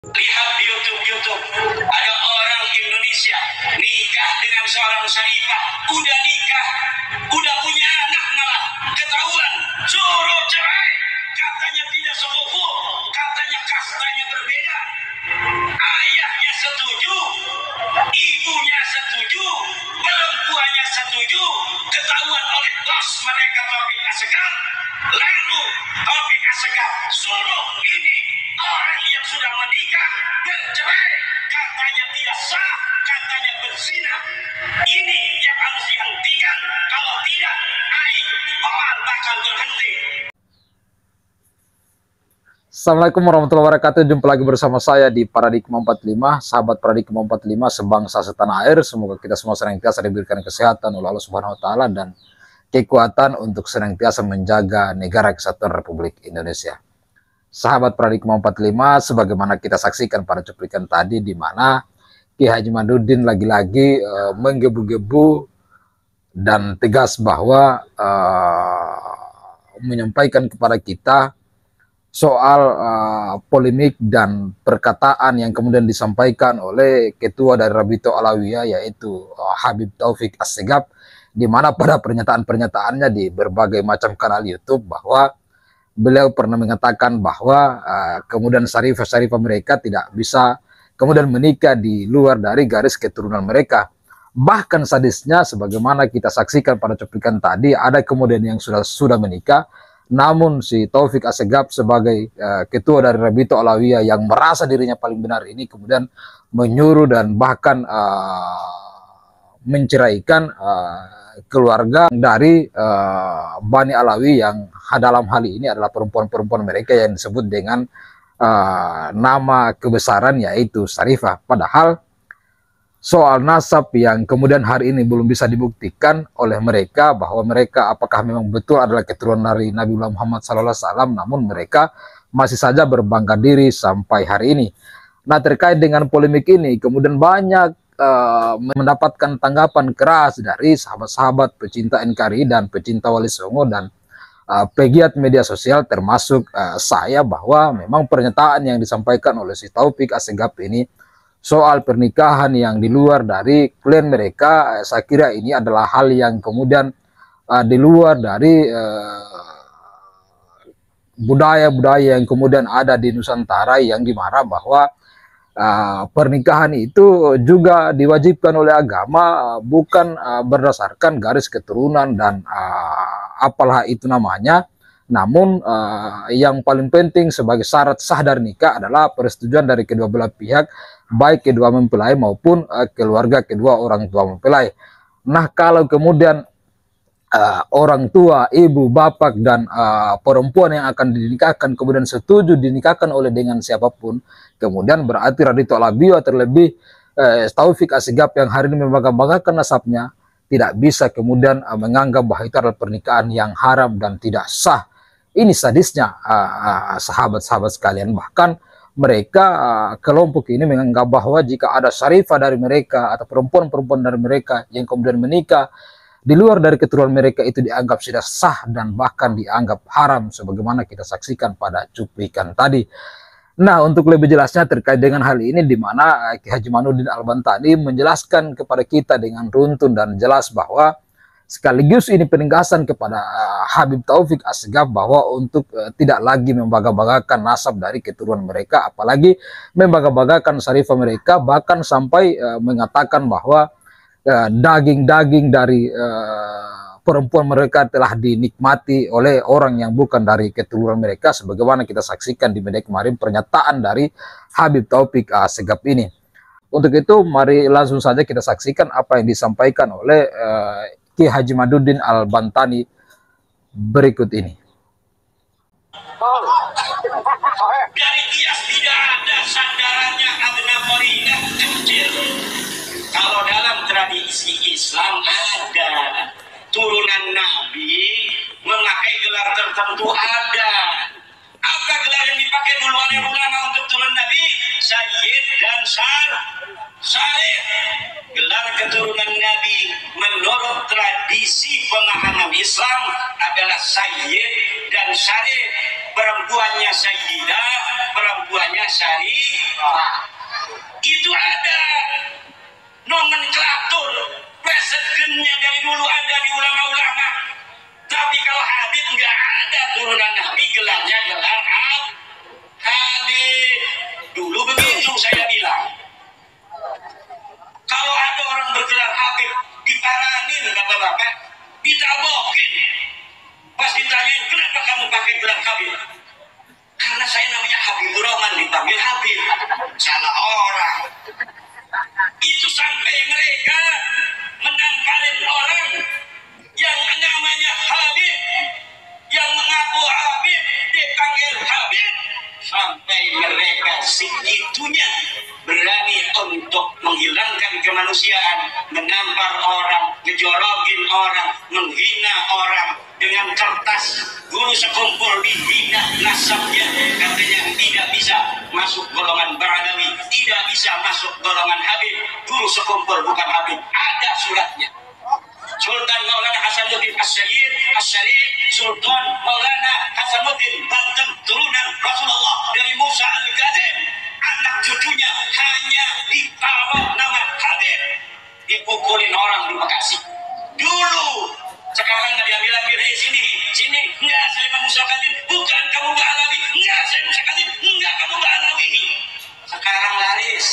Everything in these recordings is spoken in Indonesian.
Lihat di YouTube, ada orang Indonesia nikah dengan seorang syarifah, udah nikah, udah punya anak malah ketahuan, suruh cerai. Katanya tidak sepupu, katanya kastanya berbeda. Ayahnya setuju, ibunya setuju, perempuannya setuju, ketahuan oleh bos mereka Taufik Assegaf. Lalu Taufik Assegaf suruh ini orang yang sudah menikah bercerai, katanya tidak sah, katanya berzina. Ini yang harus dihentikan, kalau tidak aing Omar bakal berhenti. Assalamualaikum warahmatullahi wabarakatuh. Jumpa lagi bersama saya di Paradigma 45, sahabat Paradigma 45 sebangsa setanah air. Semoga kita semua senantiasa diberikan kesehatan oleh Allah Subhanahu wa taala dan kekuatan untuk senantiasa menjaga negara kesatuan Republik Indonesia. Sahabat Paradigma 45, sebagaimana kita saksikan pada cuplikan tadi, di mana Ki Haji Madudin lagi-lagi menggebu-gebu dan tegas bahwa menyampaikan kepada kita soal polemik dan perkataan yang kemudian disampaikan oleh Ketua dari Rabito Alawiyah, yaitu Habib Taufik Assegaf, di mana pada pernyataan-pernyataannya di berbagai macam kanal YouTube bahwa beliau pernah mengatakan bahwa kemudian syarifah mereka tidak bisa kemudian menikah di luar dari garis keturunan mereka. Bahkan sadisnya, sebagaimana kita saksikan pada cuplikan tadi, ada kemudian yang sudah menikah, namun si Taufik Assegaf sebagai ketua dari Rabito Alawiyah yang merasa dirinya paling benar ini kemudian menyuruh dan bahkan menceraikan keluarga dari Bani Alawi yang dalam hal ini adalah perempuan-perempuan mereka yang disebut dengan nama kebesaran yaitu syarifah. Padahal soal nasab yang kemudian hari ini belum bisa dibuktikan oleh mereka bahwa mereka apakah memang betul adalah keturunan dari Nabi Muhammad SAW, namun mereka masih saja berbangga diri sampai hari ini. Nah, terkait dengan polemik ini kemudian banyak mendapatkan tanggapan keras dari sahabat-sahabat pecinta NKRI dan pecinta Wali Songo dan pegiat media sosial termasuk saya, bahwa memang pernyataan yang disampaikan oleh si Taufik Assegaf ini soal pernikahan yang di luar dari klan mereka, saya kira ini adalah hal yang kemudian di luar dari budaya-budaya yang kemudian ada di Nusantara, yang dimana bahwa pernikahan itu juga diwajibkan oleh agama, bukan berdasarkan garis keturunan dan apalah itu namanya. Namun yang paling penting sebagai syarat sah dari nikah adalah persetujuan dari kedua belah pihak, baik kedua mempelai maupun keluarga kedua orang tua mempelai. Nah, kalau kemudian orang tua, ibu, bapak, dan perempuan yang akan dinikahkan kemudian setuju dinikahkan oleh dengan siapapun, kemudian berarti Rabito Alawiyah, terlebih Taufik Assegaf yang hari ini membangga-banggakan nasabnya, tidak bisa kemudian menganggap bahwa itu adalah pernikahan yang haram dan tidak sah. Ini sadisnya sahabat-sahabat sekalian. Bahkan mereka kelompok ini menganggap bahwa jika ada syarifah dari mereka atau perempuan-perempuan dari mereka yang kemudian menikah di luar dari keturunan mereka, itu dianggap sudah sah dan bahkan dianggap haram, sebagaimana kita saksikan pada cuplikan tadi. Nah, untuk lebih jelasnya terkait dengan hal ini, di mana Ki Haji Madudin Al-Bantani menjelaskan kepada kita dengan runtun dan jelas bahwa sekaligus ini penegasan kepada Habib Taufik Assegaf bahwa untuk tidak lagi membangga-banggakan nasab dari keturunan mereka, apalagi membangga-banggakan syarifah mereka, bahkan sampai mengatakan bahwa daging-daging dari perempuan mereka telah dinikmati oleh orang yang bukan dari keturunan mereka, sebagaimana kita saksikan di media kemarin pernyataan dari Habib Taufik Assegaf ini. Untuk itu mari langsung saja kita saksikan apa yang disampaikan oleh Ki Haji Madudin Al-Bantani berikut ini. Dari kias tidak ada sandarannya adna korina kecil. Kalau dalam tradisi Islam ada turunan Nabi memakai gelar tertentu, ada. Apa gelar yang dipakai dulu oleh ulama untuk turun Nabi? Sayyid dan Syarif. Gelar keturunan Nabi menurut tradisi pemahaman Islam adalah Sayyid dan Syarif. perempuannya Sayyidah, perempuannya Syarifah. Itu ada nomenklatur presedennya dari dulu ada di ulama-ulama. Tapi kalau Habib nggak ada turunan Nabi, gelarnya gelar Habib. Dulu begitu saya bilang. Kalau ada orang bergelar Habib, diparanin bapak-bapak, ditabokin. Pas ditanyain, kenapa kamu pakai gelar Habib? Karena saya namanya Habibur Rahman, dipanggil Habib. Salah orang. Itu sampai mereka menamparin orang yang namanya Habib, yang mengaku Habib, dipanggil Habib. Sampai mereka segitunya berani untuk menghilangkan kemanusiaan, menampar orang, ngejorogin orang, menghina orang dengan kertas. Guru sekumpul dihina nasabnya, katanya tidak bisa masuk golongan Ba'alawi, tidak bisa masuk golongan Habib. Guru sekumpul bukan Habib, ada suratnya. Sultan Maulana Hasanuddin As-Sayyid As-Syarif, Sultan Maulana Hasanuddin Banten, turunan Rasulullah dari Musa Al-Kadzim. Anak cucunya hanya ditaruh nama Habib, dipukulin orang di Bekasi. Dulu, sekarang diambil-ambil, sini, enggak saya Musa Al-Kadzim, bukan kamu Ba'alawi, enggak saya Musa Al-Kadzim, enggak kamu Ba'alawi. Sekarang laris.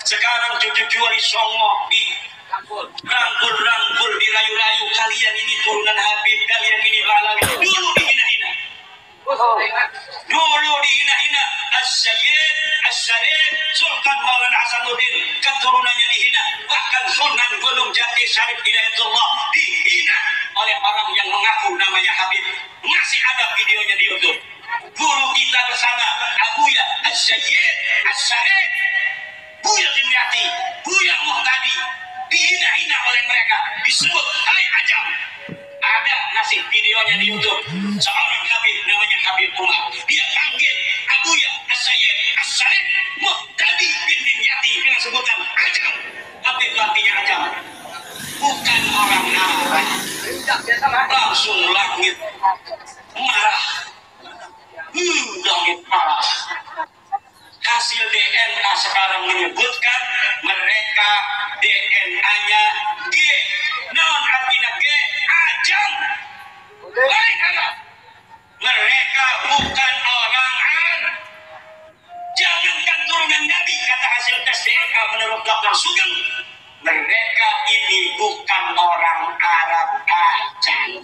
Sekarang cucu-cucu di Songo, di rangkul dirayu-rayu, kalian ini turunan Habib, kalian ini Ba'alawi. Dulu dihina-hina. Dulu dihina-hina. As-Sayyid As-Syarif, Sultan Maulana Hasanuddin, keturunannya dihina. Bahkan Sunan Gunung Jati Syarif Hidayatullah dihina oleh orang yang mengaku namanya Habib. Masih ada videonya di YouTube. Guru kita bersama Abuya As-Sayyid As-Syarif, Buya Dimyati, Buya Muhtadi, dihina-hina oleh mereka, disebut hai ajam. Ada ngasih videonya di YouTube. Seorang Habib namanya Habib Umar, dia panggil Abuya As-Sayyid As-Syarif Muhtadi bin Dimyati dengan sebutan ajam. Habib artinya ajam, bukan orang Arab. Langsung langit marah, langit marah. Hasil DNA sekarang menyebutkan mereka DNA-nya G. Non artinya G, ajam. Lain Arab. Mereka bukan orang Arab. Jangankan turunan Nabi, kata hasil tes DNA menurut Dr. Sugeng, mereka ini bukan orang Arab ajam.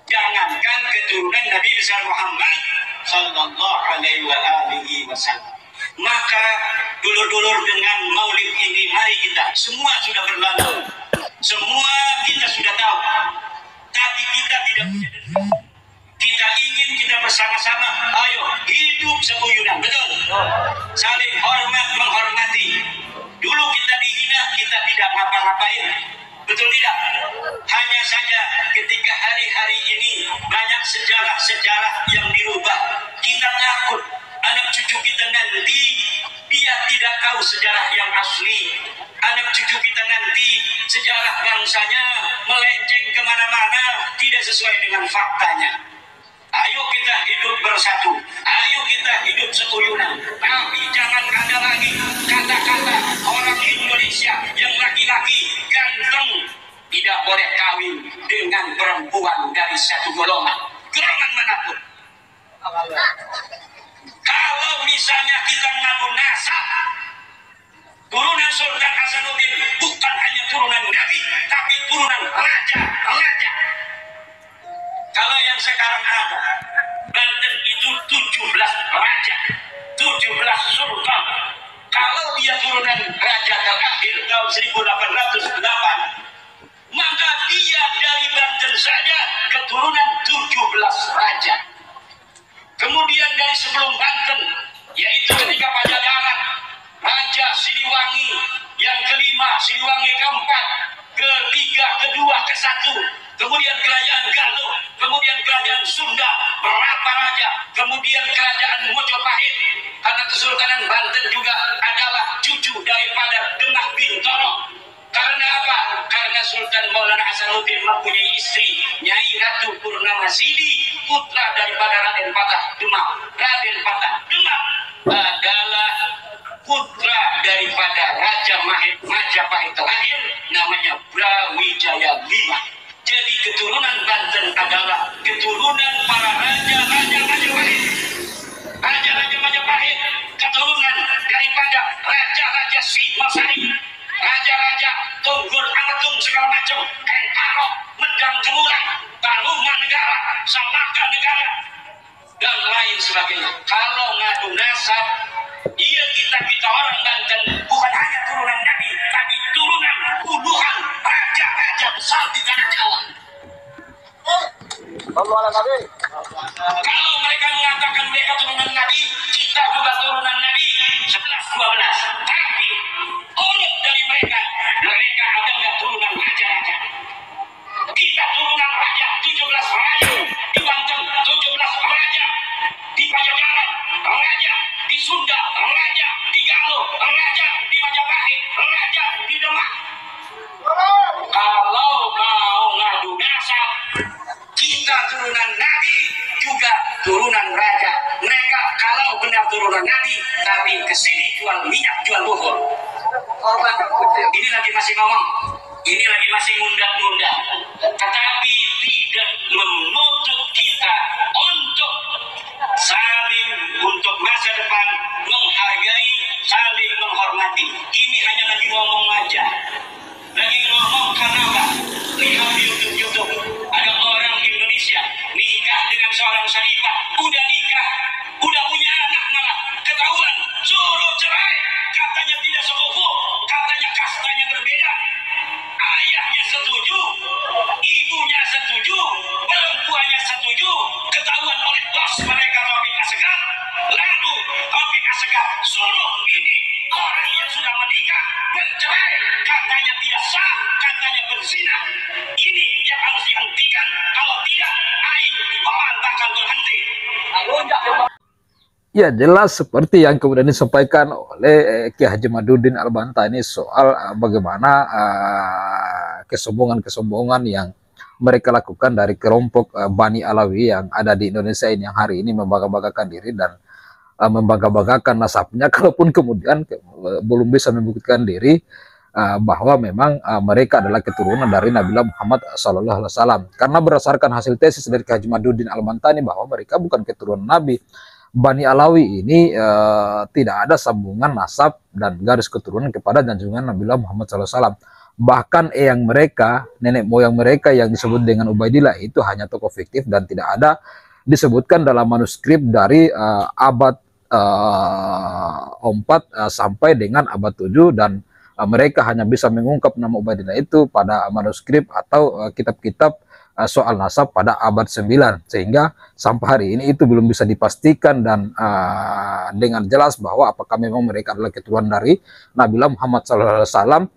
Jangankan keturunan Nabi besar Muhammad sallallahu alaihi wasallam. Maka dulur-dulur dengan maulid ini, mari kita semua sudah berlalu, semua kita sudah tahu, tapi kita tidak punya dendam. Kita ingin kita bersama-sama, ayo hidup sekuyunan, betul, saling hormat menghormati. Dulu kita dihina, kita tidak ngapa-ngapain, betul tidak? Hanya saja ketika hari-hari ini banyak sejarah-sejarah yang dirubah, kita takut anak cucu kita nanti dia tidak tahu sejarah yang asli. Anak cucu kita nanti sejarah bangsanya melenceng kemana-mana, tidak sesuai dengan faktanya. Ayo kita hidup bersatu, ayo kita hidup sekuyunan. Tapi jangan ada lagi kata-kata orang Indonesia yang laki-laki ganteng tidak boleh kawin dengan perempuan dari satu golongan manapun. Kalau misalnya kita mengaku nasab turunan Sultan Hasanuddin, bukan hanya turunan Nabi, tapi turunan raja. Kalau yang sekarang ada, Banten itu 17 raja, 17 sultan. Kalau dia turunan raja terakhir tahun 1808, maka dia dari Banten saja keturunan 17 raja. Kemudian dari sebelum Banten, yaitu ketika Pajajaran, Raja Siliwangi yang kelima, Siliwangi keempat, ketiga, kedua, kesatu, kemudian kerajaan Galuh, kemudian kerajaan Sunda, berapa raja, kemudian kerajaan Mojopahit, karena Kesultanan Banten juga adalah cucu daripada Demah Bintoro. Karena apa? Karena Sultan Maulana Hasanuddin mempunyai istri Nyai Ratu Purnama Sidi, putra daripada Raden Patah Demak. Raden Patah Demak adalah putra daripada Raja Majapahit terakhir, namanya Brawijaya V. Jadi keturunan Banten adalah keturunan para raja-raja Majapahit. Raja-raja Majapahit keturunan daripada raja-raja Singosari, raja-raja Tunggul Ametung segala macam, Kentaro, Medang Kemuran, Taruman Negara, Salaka Negara, dan lain sebagainya. Kalau ngadu nasab, iya kita orang Banten bukan hanya turunan Nabi, tapi turunan puluhan raja-raja besar di tanah Jawa. Kalau mereka mengatakan mereka turunan Nabi, kita juga turunan Nabi 11-12. Tapi urut dari mereka ada nggak turunan raja-raja? Kita turunan raja 17 raja di Banten, 17 raja di Pajajaran, raja di Sunda, raja di Galuh, raja di Majapahit, raja di Demak. Kalau mau ngadu nasab, kita turunan Nabi juga turunan raja. Mereka kalau benar turunan Nabi, tapi kesini jual minyak, jual bukur. Ini lagi masih ngomong, ini lagi masih ngundang-ngundang, tetapi tidak menutup kita untuk saling, untuk masa depan menghargai, saling menghormati. Ini hanya lagi ngomong aja. Lagi ngomong karena apa? Lihat di YouTube ada orang Indonesia nikah dengan seorang syarifah, udah nikah, udah punya anak, malah ketahuan suruh cerai, katanya tidak sekufu, katanya kastanya berbeda. Ayahnya setuju, ibunya setuju, perempuannya setuju, ketahuan oleh bos mereka Taufik Assegaf. Lalu Taufik Assegaf suruh ini orang yang sudah menikah bercerai, katanya tidak sah, katanya berzina. Ini yang harus dihentikan, kalau tidak aing mohon bakal berhenti. Ya, jelas seperti yang kemudian disampaikan oleh Kiai Haji Madudin Al-Bantani soal bagaimana kesombongan-kesombongan yang mereka lakukan dari kelompok Bani Alawi yang ada di Indonesia ini, yang hari ini membangga-banggakan diri dan membangga-banggakan nasabnya, kalaupun kemudian belum bisa membuktikan diri bahwa memang mereka adalah keturunan dari Nabiullah Muhammad SAW. Karena berdasarkan hasil tesis dari Kiai Haji Madudin Al-Bantani bahwa mereka bukan keturunan Nabi. Bani Alawi ini tidak ada sambungan nasab dan garis keturunan kepada junjungan Nabiullah Muhammad SAW. Bahkan eyang mereka, nenek moyang mereka yang disebut dengan Ubaidillah itu hanya tokoh fiktif dan tidak ada disebutkan dalam manuskrip dari abad 4 sampai dengan abad 7, dan mereka hanya bisa mengungkap nama Ubaidillah itu pada manuskrip atau kitab-kitab soal nasab pada abad 9, sehingga sampai hari ini itu belum bisa dipastikan dan dengan jelas bahwa apakah memang mereka adalah keturunan dari Nabiullah Muhammad SAW,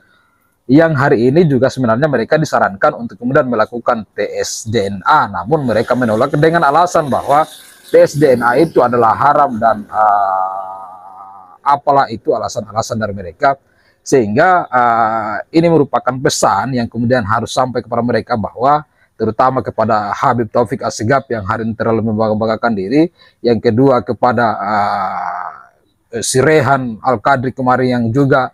yang hari ini juga sebenarnya mereka disarankan untuk kemudian melakukan tes DNA, namun mereka menolak dengan alasan bahwa tes DNA itu adalah haram dan apalah itu alasan-alasan dari mereka, sehingga ini merupakan pesan yang kemudian harus sampai kepada mereka, bahwa terutama kepada Habib Taufik Assegaf yang hari ini terlalu membanggakan diri, yang kedua kepada si Rehan Al-Qadri kemarin yang juga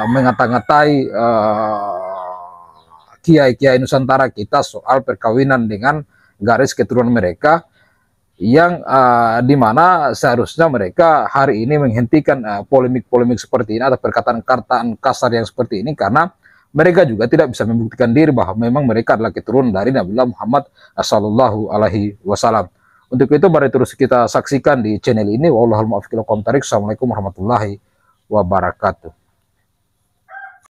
mengata-ngatai kiai-kiai Nusantara kita soal perkawinan dengan garis keturunan mereka, yang dimana seharusnya mereka hari ini menghentikan polemik-polemik seperti ini atau perkataan-perkataan kasar yang seperti ini, karena mereka juga tidak bisa membuktikan diri bahwa memang mereka adalah keturunan dari Nabiullah Muhammad SAW. Untuk itu mari terus kita saksikan di channel ini. Wallahul muwaffiq ila aqwamit thoriq. Assalamualaikum warahmatullahi wabarakatuh.